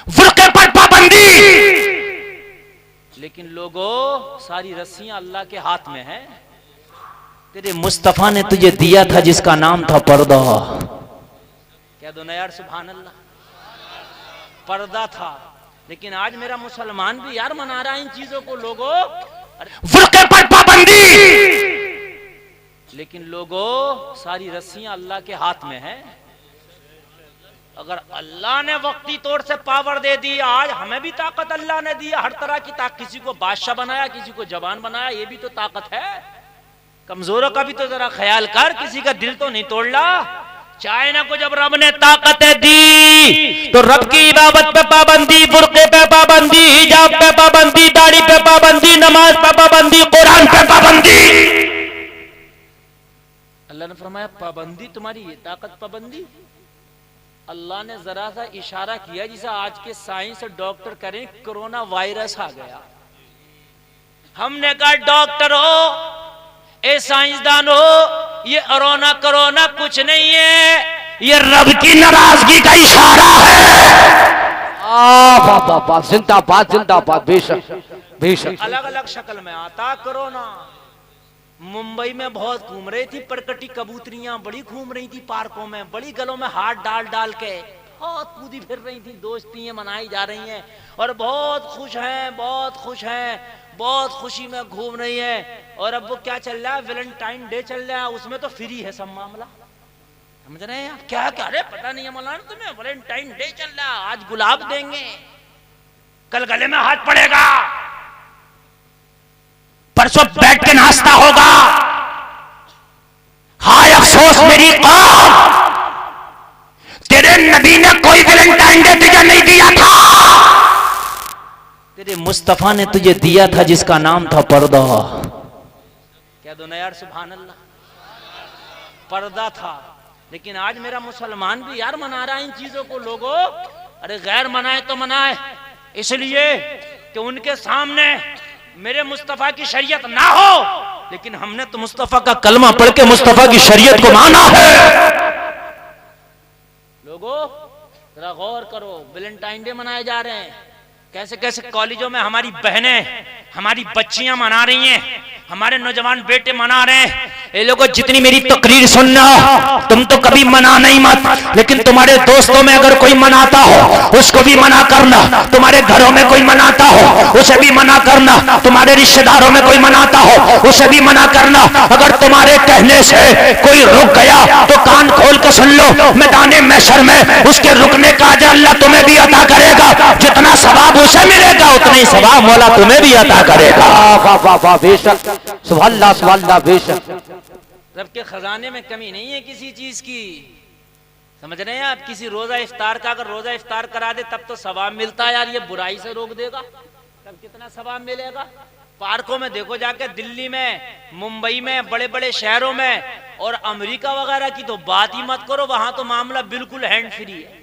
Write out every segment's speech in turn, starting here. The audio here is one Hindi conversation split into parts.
बुर्के पर पाबंदी, लेकिन लोगों सारी रस्सियां अल्लाह के हाथ में है। तेरे मुस्तफा ने तुझे दिया था जिसका नाम था पर्दा। क्या दो ना यार, सुभान अल्लाह। पर्दा था, लेकिन आज मेरा मुसलमान भी यार मना रहा है इन चीजों को। लोगों बुर्के पर पाबंदी, लेकिन लोगों सारी रस्सियां अल्लाह के हाथ में है। अगर अल्लाह ने वक्ती तौर से पावर दे दी, आज हमें भी ताकत अल्लाह ने दी, हर तरह की ताकत। किसी को बादशाह बनाया, किसी को जवान बनाया, ये भी तो ताकत है। कमजोरों का भी तो जरा ख्याल कर, किसी का दिल तो नहीं तोड़ला। चाइना को जब रब ने ताकतें दी तो रब की इबादत पे पाबंदी, बुर्के पे पाबंदी, हिजाब पे पाबंदी, दाढ़ी पे पाबंदी, नमाज पे पाबंदी, कुरान पे पाबंदी। अल्लाह ने फरमाया पाबंदी तुम्हारी, ये ताकत पाबंदी। अल्लाह ने जरा सा इशारा किया, जिसे आज के साइंस और डॉक्टर करें कोरोना वायरस आ गया। हमने कहा डॉक्टर हो, ए साइंसदान हो, ये कोरोना कुछ नहीं है, ये रब की नाराजगी का इशारा है। जिंदाबाद जिंदाबाद, बेशक बेशक। अलग अलग शक्ल में आता कोरोना। मुंबई में बहुत घूम रही थी परकटी कबूतरियां, बड़ी घूम रही थी पार्कों में, बड़ी गलों में हाथ डाल डाल के बहुत कूदी फिर रही थी, दोस्तियां मनाई जा रही हैं और बहुत खुश हैं, बहुत खुश हैं, बहुत खुशी में घूम रही है। और अब वो क्या चल रहा है, वैलेंटाइन डे चल रहा है, उसमें तो फ्री है सब मामला। समझ रहे हैं आप क्या क्या? अरे पता नहीं है मौलाना तुम्हें, वैलेंटाइन डे चल रहा है, आज गुलाब देंगे, कल गले में हाथ पड़ेगा, परसों बैठ के नाश्ता होगा। हाय अफसोस मेरी कौम, तेरे नबी ने कोई वैलेंटाइन डे तुझे नहीं दिया था। तेरे मुस्तफा ने तुझे दिया था जिसका नाम था पर्दा। क्या दो ना यार, सुभान अल्लाह। पर्दा था, लेकिन आज मेरा मुसलमान भी यार मना रहा है इन चीजों को। लोगों अरे गैर मनाए तो मनाए, इसलिए कि उनके सामने मेरे मुस्तफा की शरीयत ना हो, लेकिन हमने तो मुस्तफा का कलमा पढ़ के मुस्तफा की शरीयत को माना है। लोगों जरा गौर करो, वैलेंटाइन डे मनाए जा रहे हैं, कैसे कैसे कॉलेजों में हमारी बहनें, हमारी बच्चियां मना रही हैं, हमारे नौजवान बेटे मना रहे हैं। ये लोगों जितनी मेरी तकरीर सुनना, तुम तो कभी मना नहीं मत, लेकिन तुम्हारे दोस्तों में अगर कोई मनाता हो उसको भी मना करना, तुम्हारे घरों में कोई मनाता हो उसे भी मना करना, तुम्हारे रिश्तेदारों में कोई मनाता हो उसे भी मना करना। अगर तुम्हारे कहने से कोई रुक गया तो कान खोल के सुन लो, मैदाने महशर में उसके रुकने का अजर अल्लाह तुम्हें भी अता करेगा। जितना सवाब उसे मिलेगा उतना ही सवाब मौला तुम्हें भी अता करेगा। वाह वाह वाह, बेशक, सुभान अल्लाह, बेशक। रब के खजाने में कमी नहीं है किसी चीज की। समझ रहे हैं आप? किसी रोजा इफ्तार का अगर रोजा इफ्तार करा दे तब तो सवाब मिलता है यार, ये बुराई से रोक देगा तब कितना सवाब मिलेगा। पार्कों में देखो जाके, दिल्ली में, मुंबई में, बड़े बड़े शहरों में, और अमेरिका वगैरह की तो बात ही मत करो, वहां तो मामला बिल्कुल हैंड फ्री है।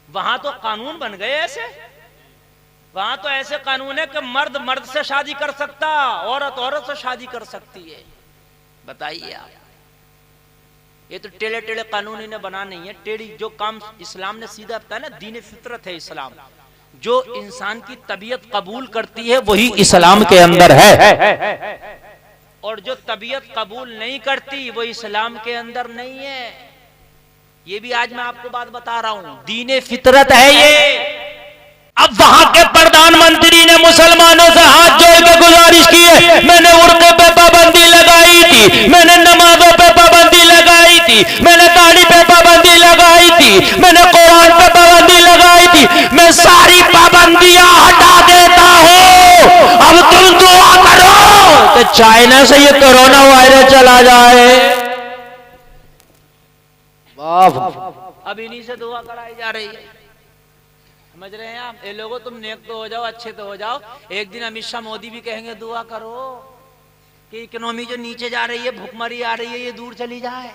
वहां तो कानून बन गए ऐसे, वहां तो ऐसे कानून है कि मर्द मर्द से शादी कर सकता, औरत औरत से शादी कर सकती है। बताइए आप, ये तो टेढ़े टेढ़े कानून इन्हें बना नहीं है। टेढ़ी जो काम इस्लाम ने सीधा बताया ना, दीन फितरत है इस्लाम, जो इंसान की तबीयत कबूल करती है वही इस्लाम के अंदर है, और जो तबीयत कबूल नहीं करती वो इस्लाम के अंदर नहीं है। ये भी आज मैं आपको बात बता रहा हूं, दीन फितरत है ये। अब वहां के प्रधानमंत्री ने मुसलमानों से हाथ जोड़ के गुजारिश की है, मैंने उर्दू पे पाबंदी लगाई थी, मैंने नमाजों पे पाबंदी लगाई थी, मैंने दाढ़ी पे पाबंदी लगाई थी, मैंने कुरान पे पाबंदी लगाई थी, मैं सारी पाबंदियां हटा देता हूं। अब तुम दुआ करो कि चाइना से ये कोरोना वायरस चला जाए। अब इन्हीं से दुआ कराई जा रही है। समझ रहे हैं आप? ये लोगों तुम नेक तो हो जाओ, अच्छे तो हो जाओ, एक दिन अमित शाह मोदी भी कहेंगे दुआ करो कि इकोनॉमी जो नीचे जा रही है, भुखमरी आ रही है, ये दूर चली जाए।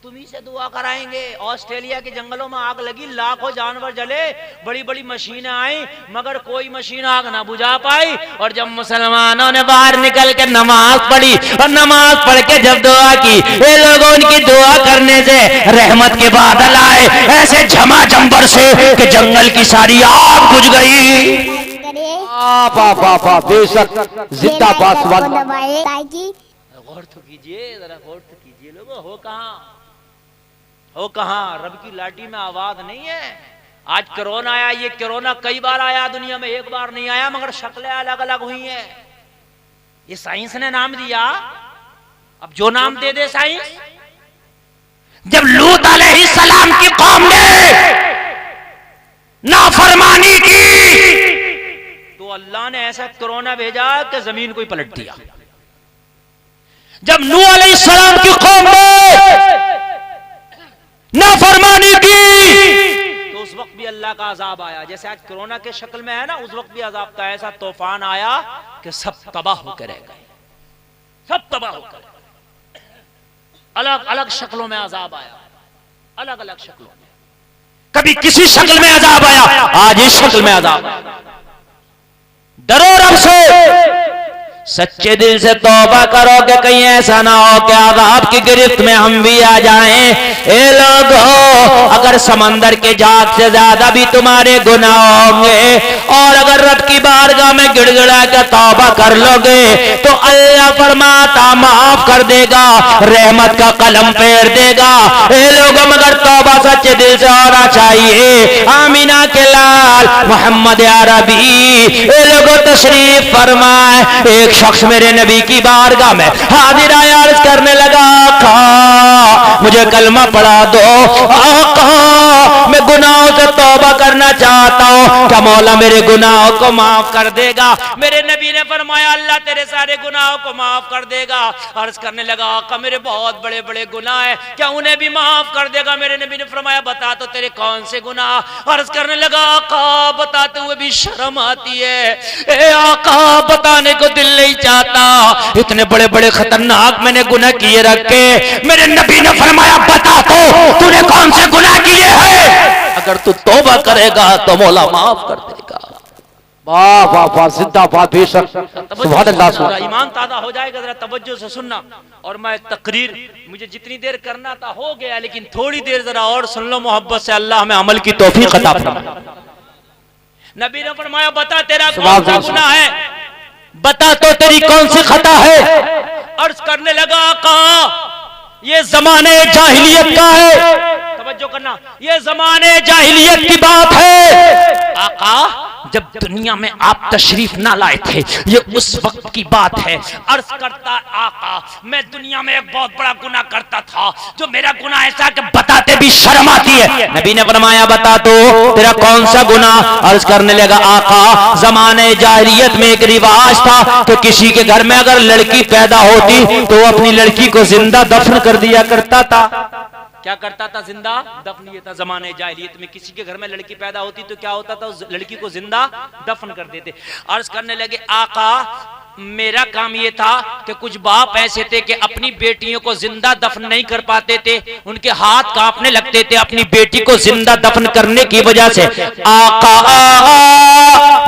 तुम्ही से दुआ कराएंगे। ऑस्ट्रेलिया के जंगलों में आग लगी, लाखों जानवर जले, बड़ी बड़ी मशीनें आई, मगर कोई मशीन आग ना बुझा पाई। और जब मुसलमानों ने बाहर निकल के नमाज पढ़ी और नमाज पढ़ के जब दुआ की, ये लोगों उनकी दुआ करने से रहमत के बादल आए, ऐसे झमाझम बरसे कि जंगल की सारी आग बुझ गई। बेशक जिंदाबाद। गौर तो कीजिए, जरा गौर तो कीजिए लोगों, हो कहाँ रब की लाठी में आवाज नहीं है। आज कोरोना आया, ये कोरोना कई बार आया दुनिया में, एक बार नहीं आया, मगर शक्लें अलग अलग हुई हैं। ये साइंस ने नाम दिया, अब जो नाम दे दे साइंस। जब लूत अलैहिस्सलाम की कौम ने नाफरमानी की तो अल्लाह ने ऐसा कोरोना भेजा कि जमीन को ही पलट दिया। जब नूह अलैहिस्सलाम की कौम ने नाफरमानी की तो उस वक्त भी अल्लाह का अजाब आया। जैसे आज कोरोना के शक्ल में है ना, उस वक्त भी अजाब का ऐसा तूफान आया कि सब तबाह होकर रह गए, सब तबाह होकर। अलग अलग शक्लों में अजाब आया, अलग अलग शक्लों में। कभी किसी शक्ल में अजाब आया, आज इस शक्ल में अजाब आया। डरो रब से, सच्चे दिल से तौबा करो कि कहीं ऐसा ना हो कि अज़ाब की गिरफ्त में हम भी आ जाएं। ए लोगों, अगर समंदर के झाग से ज्यादा भी तुम्हारे गुनाह होंगे और अगर रब की बारगाह में गिड़गिड़ा के तौबा कर लोगे तो अल्लाह फरमाता माफ कर देगा, रहमत का कलम फेर देगा। ए लोगों, मगर तौबा सच्चे दिल से होना चाहिए। आमीना के लाल मोहम्मद अरबी, ए लोगों तशरीफ फरमाए। एक शख्स मेरे नबी की बारगाह में हाजिर आया, अर्ज करने लगा, आका मुझे कलमा पढ़ा दो, आका मैं गुनाहों से तौबा करना चाहता हूँ, क्या मौला मेरे गुनाहों को माफ कर देगा? मेरे नबी ने फरमाया अल्लाह तेरे सारे गुनाहों को माफ कर देगा। अर्ज करने लगा, आका मेरे बहुत बड़े बड़े गुनाह हैं, क्या उन्हें भी माफ कर देगा? मेरे नबी ने फरमाया बता तो तेरे कौन से गुनाह? अर्ज करने लगा, आका बताते हुए भी शर्म आती है, ए आका बताने को दिल नहीं चाहता, इतने बड़े बड़े खतरनाक मैंने गुनाह किए रखे। मेरे नबी ने फरमाया बता तो तूने कौन से गुनाह किए हैं? अगर तू तौबा करेगा तो मौला माफ कर देगा। वाह वाह वाह, जिंदाबाद। बेशक सुभान अल्लाह। ईमान ताज़ा हो जाएगा, जरा तवज्जो से सुनना। और मैं तकरीर मुझे जितनी देर करना था हो गया, लेकिन थोड़ी देर जरा और सुन लो, मोहब्बत से अल्लाह हमें अमल की तौफीक अता फरमाए। नबी ने फरमाया बता तेरा कौन सा गुनाह है, बता तो तेरी कौन सी खता है? अर्ज करने लगा, आका ये जमाने जाहिलियत का है। तवज्जो करना, ये जमाने जाहिलियत की बात है। आका जब दुनिया में आप तशरीफ ना लाए थे, ये उस वक्त की बात है। अर्ज करता, आका मैं दुनिया में एक बहुत बड़ा गुनाह करता था, जो मेरा गुनाह ऐसा कि बताते भी शर्म आती है। नबी ने फरमाया बता तो तेरा कौन सा गुनाह? अर्ज करने लगा, आका जमाने जाहिलियत में एक रिवाज था कि किसी के घर में अगर लड़की पैदा होती तो वो अपनी लड़की को जिंदा दफन कर दिया करता था। क्या करता था? जिंदा दफन। ये था जमाने जाहिलियत में, किसी के घर में लड़की पैदा होती तो क्या होता था? उस लड़की को जिंदा दफन कर देते। अर्ज करने लगे, आका मेरा काम ये था कि कुछ बाप ऐसे थे कि अपनी बेटियों को जिंदा दफन नहीं कर पाते थे, उनके हाथ कांपने लगते थे अपनी बेटी को जिंदा दफन करने की वजह से। आका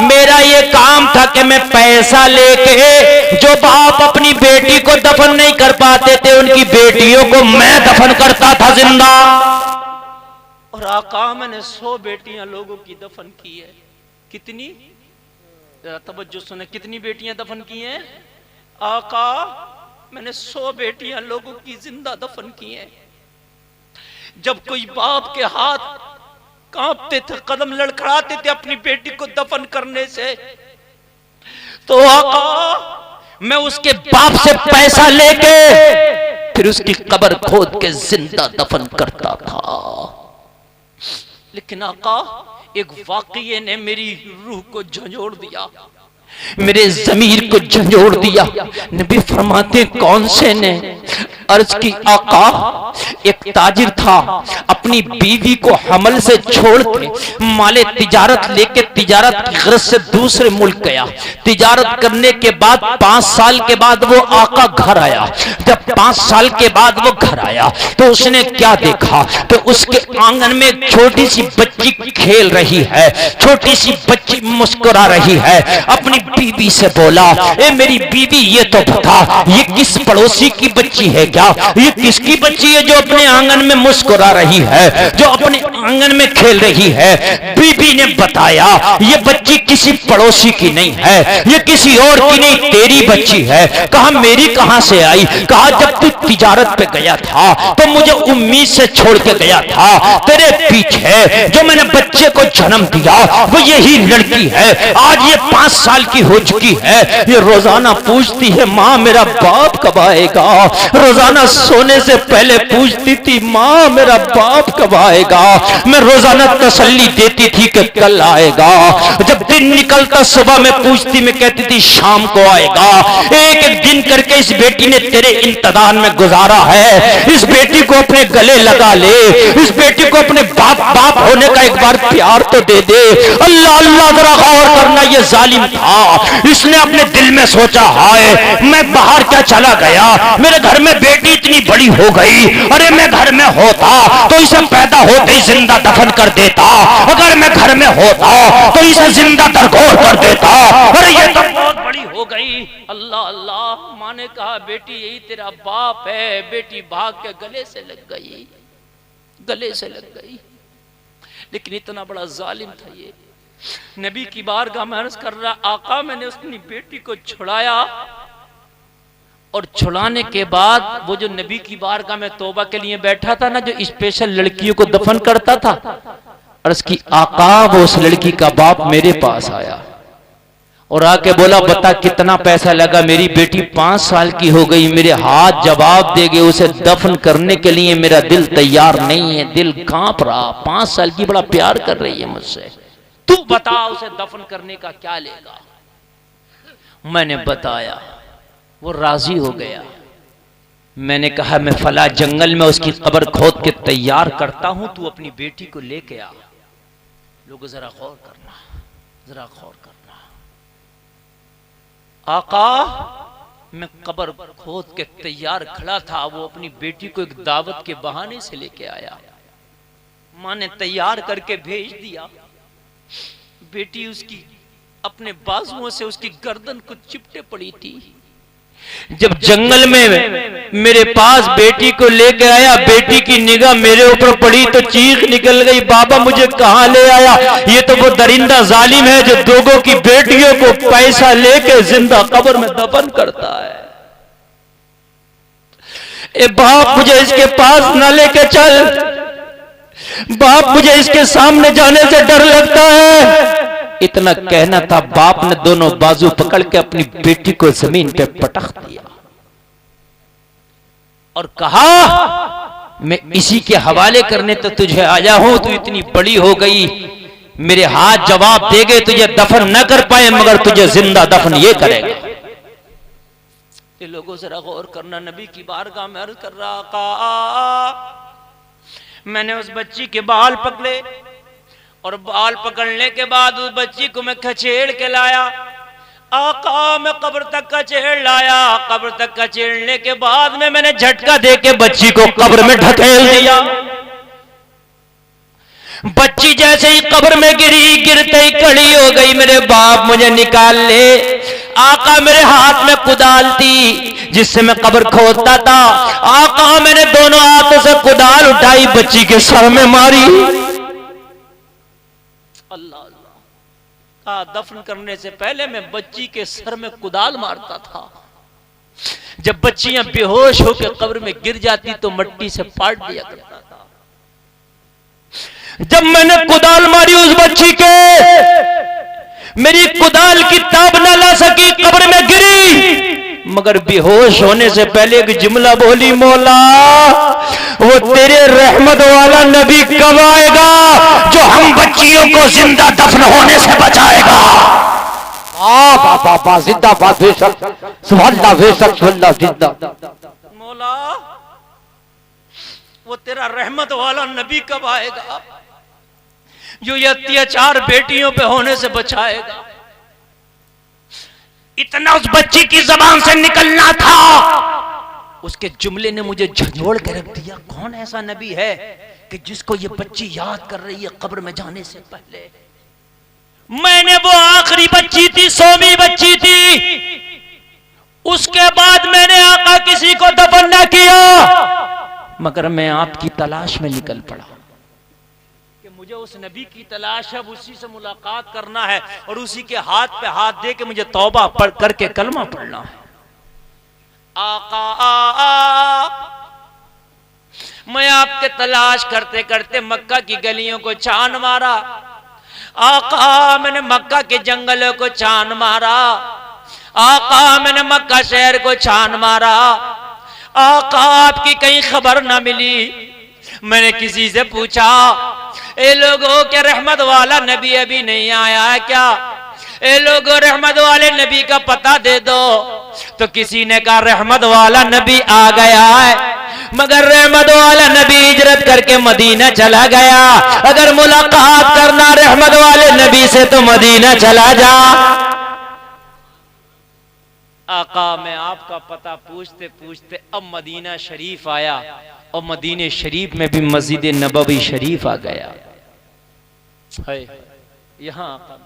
मेरा ये काम था कि मैं पैसा लेके जो बाप अपनी बेटी को दफन नहीं कर पाते थे, उनकी बेटियों को मैं दफन करता था जिंदा। और आका मैंने 100 बेटियां लोगों की दफन की है। कितनी? तवज्जो सुने, कितनी बेटियां दफन की हैं? आका मैंने 100 बेटियां लोगों की जिंदा दफन की हैं। जब कोई बाप के हाथ कांपते थे, कदम लड़खड़ाते थे अपनी बेटी को दफन करने से, तो आका मैं उसके बाप से पैसा लेके फिर उसकी कब्र खोद के जिंदा दफन करता था। लेकिन आका एक वाकये ने मेरी रूह को झंझोड़ दिया। मेरे जमीर को झंझोड़ दिया। नबी फरमाते कौन से ने? अर्ज की आका, एक ताजिर था, अपनी बीवी को हमल से छोड़ के माले तिजारत लेके तिजारत की गरज से दूसरे मुल्क गया। तिजारत करने के बाद 5 साल के बाद वो आका घर आया। जब 5 साल के बाद वो घर आया तो उसने क्या देखा? तो उसके आंगन में एक छोटी सी बच्ची खेल रही है, छोटी सी बच्ची मुस्कुरा रही है। अपनी बीवी से बोला, ए मेरी बीवी, ये तो बता, ये किस पड़ोसी की बच्ची है? क्या ये किसकी बच्ची है जो अपने आंगन में मुस्कुरा रही है, जो अपने आंगन में खेल रही है? बीबी ने बताया, ये बच्ची किसी पड़ोसी की नहीं है, ये किसी और की नहीं, तेरी बच्ची है। कहा मेरी कहां से आई? कहा जब तू तिजारत पे गया था तो मुझे उम्मीद से छोड़ के गया था, तेरे पीछे जो मैंने बच्चे को जन्म दिया वो यही लड़की है। आज ये 5 साल की हो चुकी है, ये रोजाना पूछती है माँ मेरा बाप कब आएगा। रोजाना सोने से पहले पूछती थी माँ मेरा बाप कब आएगा। मैं रोजाना तसल्ली देती थी कि कल आएगा। जब दिन निकलता सुबह में पूछती, मैं कहती थी शाम को आएगा। एक एक दिन करके इस बेटी ने तेरे इंतजार में गुजारा है। इस बेटी को अपने गले लगा ले, इस बेटी को अपने बाप बाप होने का एक बार प्यार तो दे दे। अल्लाह अल्लाह, जरा गौर करना, ये जालिम था, इसने अपने दिल में सोचा हाय मैं बाहर क्या चला गया, मेरे घर में बेटी इतनी बड़ी हो गई, अरे मैं घर में होता तो इसे पैदा होते ही जिंदा दफन कर देता, अगर मैं घर में होता तो इसे जिंदा दरगोर कर देता, अरे ये तो बहुत बड़ी हो गई। अल्लाह अल्लाह, माँ ने कहा बेटी यही तेरा बाप है। बेटी भाग के गले से लग गई, गले से लग गई। लेकिन इतना बड़ा जालिम था ये। नबी की बारगाह में अर्ज कर रहा, आका मैंने अपनी बेटी को छुड़ाया, और छुड़ाने के बाद वो जो नबी की बारगाह में तौबा के लिए बैठा था ना, जो स्पेशल लड़कियों को दफन करता था, अर्ज की आका वो उस लड़की का बाप मेरे पास आया और आके बोला बता कितना पैसा लगा, मेरी बेटी 5 साल की हो गई, मेरे हाथ जवाब देंगे, उसे दफन करने के लिए मेरा दिल तैयार नहीं है, दिल कांप रहा, 5 साल की बड़ा प्यार कर रही है मुझसे, तू बता उसे दफन करने का क्या लेगा। मैंने बताया, वो राजी हो गया। मैंने कहा मैं फला जंगल में उसकी कब्र खोद के तैयार करता हूं, तू अपनी बेटी को लेके आ। लोग जरा गौर करना, जरा गौर करना। आका मैं कब्र खोद के तैयार खड़ा था, वो अपनी बेटी को एक दावत के बहाने से लेके आया। मां ने तैयार करके भेज दिया। बेटी उसकी अपने बाजुओं से उसकी गर्दन को चिपटे पड़ी थी। जब जंगल में मेरे पास बेटी को लेकर आया, बेटी की निगाह मेरे ऊपर पड़ी तो चीख निकल गई, बाबा मुझे कहां ले आया, ये तो वो दरिंदा जालिम है जो लोगों की बेटियों को पैसा लेके जिंदा कब्र में दफन करता है। ए बाप मुझे इसके पास न लेके चल, बाप मुझे इसके सामने जाने से डर लगता है। इतना कहना था, बाप ने दोनों बाजू पकड़ के अपनी बेटी को जमीन पे पटक दिया और कहा मैं इसी के हवाले करने तो तुझे आया हूं, तू इतनी बड़ी हो गई, मेरे हाथ जवाब देगे, तुझे दफन न कर पाए मगर तुझे जिंदा दफन ये करेगा। ये लोगों जरा गौर करना, नबी की बारगाह में अर्ज कर रहा, का मैंने उस बच्ची के बाल पकड़े और बाल पकड़ने के बाद उस बच्ची को मैं खचेड़ के लाया। आका मैं कब्र तक खचेड़ लाया, कब्र तक खचेड़ने के बाद में मैंने झटका दे के बच्ची को कब्र में ढकेल दिया। बच्ची जैसे ही कब्र में गिरी, गिरते ही खड़ी हो गई, मेरे बाप मुझे निकाल ले। आका मेरे हाथ में कुदाल थी जिससे मैं कब्र खोदता था। आका मैंने दोनों हाथों से कुदाल उठाई, बच्ची के सर में मारी। अल्लाह अल्लाह, दफन करने से पहले मैं बच्ची के सर में कुदाल मारता था। जब बच्चियां बेहोश होकर कब्र में गिर जाती तो मट्टी से पाट दिया करता था। जब मैंने कुदाल मारी उस बच्ची के, मेरी कुदाल की ताब न ला सकी, कब्र में गिरी, मगर बेहोश होने से पहले एक जुमला बोली, मौला वो तेरे रहमत वाला नबी कब आएगा जो हम बच्चियों को जिंदा दफन होने से बचाएगा। बाबा जिंदाबाद बेशक सुभान अल्लाह बेशक सुभान जिंदा। मौला वो तेरा रहमत वाला नबी कब आएगा जो ये अत्याचार बेटियों पे होने से बचाएगा? इतना उस बच्ची की जबान से निकलना था, उसके जुमले ने मुझे झंझोड़ के रख दिया। कौन ऐसा नबी है कि जिसको ये बच्ची याद कर रही है कब्र में जाने से पहले? मैंने वो आखिरी बच्ची थी, 100वीं बच्ची थी, उसके बाद मैंने आका किसी को दफन न किया, मगर मैं आपकी तलाश में निकल पड़ा कि मुझे उस नबी की तलाश है, उसी से मुलाकात करना है और उसी के हाथ पे हाथ दे के मुझे तौबा पढ़ करके कलमा पढ़ना है। आका मैं आपके तलाश करते करते मक्का की गलियों को छान मारा, आका मैंने मक्का के जंगलों को छान मारा, आका मैंने मक्का शहर को छान मारा, आका आपकी कहीं खबर ना मिली। मैंने किसी से पूछा, ए लोगों के रहमत वाला नबी अभी नहीं आया है क्या? ए लोगों रहमत वाले नबी का पता दे दो। तो किसी ने कहा रहमत वाला नबी आ गया है, मगर रहमत वाला नबी हिजरत करके मदीना चला गया। अगर मुलाकात करना रहमत वाले नबी से तो मदीना चला जा। आका मैं आपका पता पूछते पूछते अब मदीना शरीफ आया और मदीने शरीफ में भी मस्जिद नबवी शरीफ आ गया है। यहाँ आका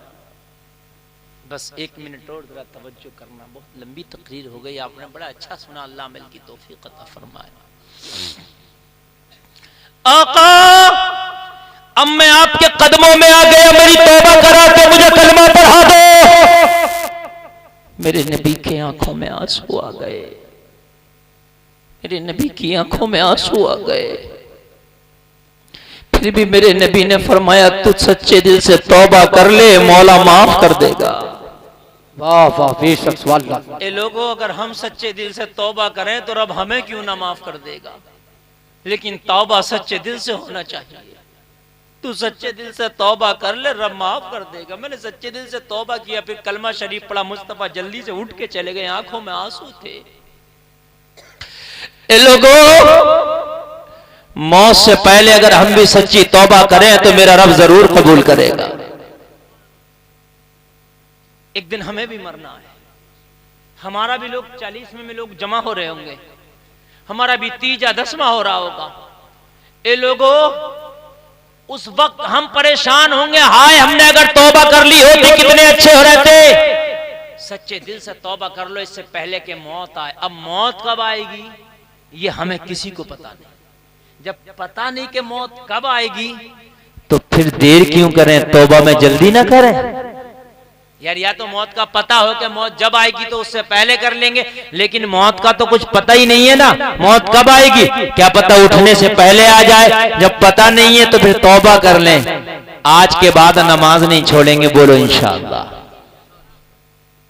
बस 1 मिनट और जरा तवज्जो करना, बहुत लंबी तकरीर हो गई, आपने बड़ा अच्छा सुना, अल्लाह अमल की तौफीक अता फरमाए। आका अब मैं आपके कदमों में आ गया, मेरी तौबा करा के मुझे कलमा पढ़ा दो। मेरे नबी की आंखों में आंसू आ गए, मेरे नबी की आंखों में आंसू आ गए। फिर भी मेरे नबी ने फरमाया तू सच्चे दिल से तौबा कर ले, मौला माफ कर देगा। वाह वाह बेशक वाह। ए लोगों अगर हम सच्चे दिल से तौबा करें तो रब हमें क्यों ना माफ कर देगा? लेकिन तौबा सच्चे दिल से होना चाहिए। तू सच्चे दिल से तौबा कर ले, रब माफ कर देगा। मैंने सच्चे दिल से तौबा किया, फिर कलमा शरीफ पढ़ा, मुस्तफा जल्दी से उठ के चले गए, आंखों में आंसू थे। ए लोगों मौत से पहले अगर हम भी सच्ची तौबा करें तो मेरा रब जरूर कबूल करेगा। एक दिन हमें भी मरना है, हमारा भी लोग 40वें में लोग जमा हो रहे होंगे, हमारा भी 3 10वां हो रहा होगा। ए लोगों उस वक्त हम परेशान होंगे, हाय हमने अगर तौबा कर ली होती कितने अच्छे हो रहे थे। सच्चे दिल से तौबा कर लो इससे पहले कि मौत आए। अब मौत कब आएगी ये हमें किसी को पता नहीं। जब पता नहीं कि मौत कब आएगी तो फिर देर क्यों करें, तौबा में जल्दी ना करें यार। या तो मौत का पता हो कि मौत जब आएगी तो उससे पहले कर लेंगे, लेकिन मौत का तो कुछ पता ही नहीं है ना। मौत कब आएगी क्या पता उठने से पहले आ जाए। जब पता नहीं है तो फिर तौबा कर लें, आज के बाद नमाज नहीं छोड़ेंगे। बोलो इंशाअल्लाह।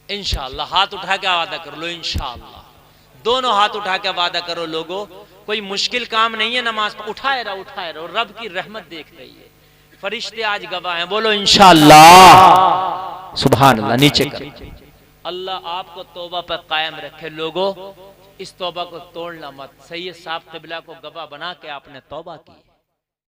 इंशाअल्लाह हाथ उठा के वादा कर लो, इंशाअल्लाह दोनों हाथ उठा के वादा करो। लोगों कोई मुश्किल काम नहीं है, नमाज उठाए रहो, रब की रहमत देख रही है, फरिश्ते आज गवाह हैं। बोलो इंशाअल्लाह सुभान अल्लाह। नीचे कर। अल्लाह आपको तौबा पर कायम रखे। लोगों इस तौबा को तोड़ना मत। सैयद साहब क़िबला को गवाह बना के आपने तौबा की।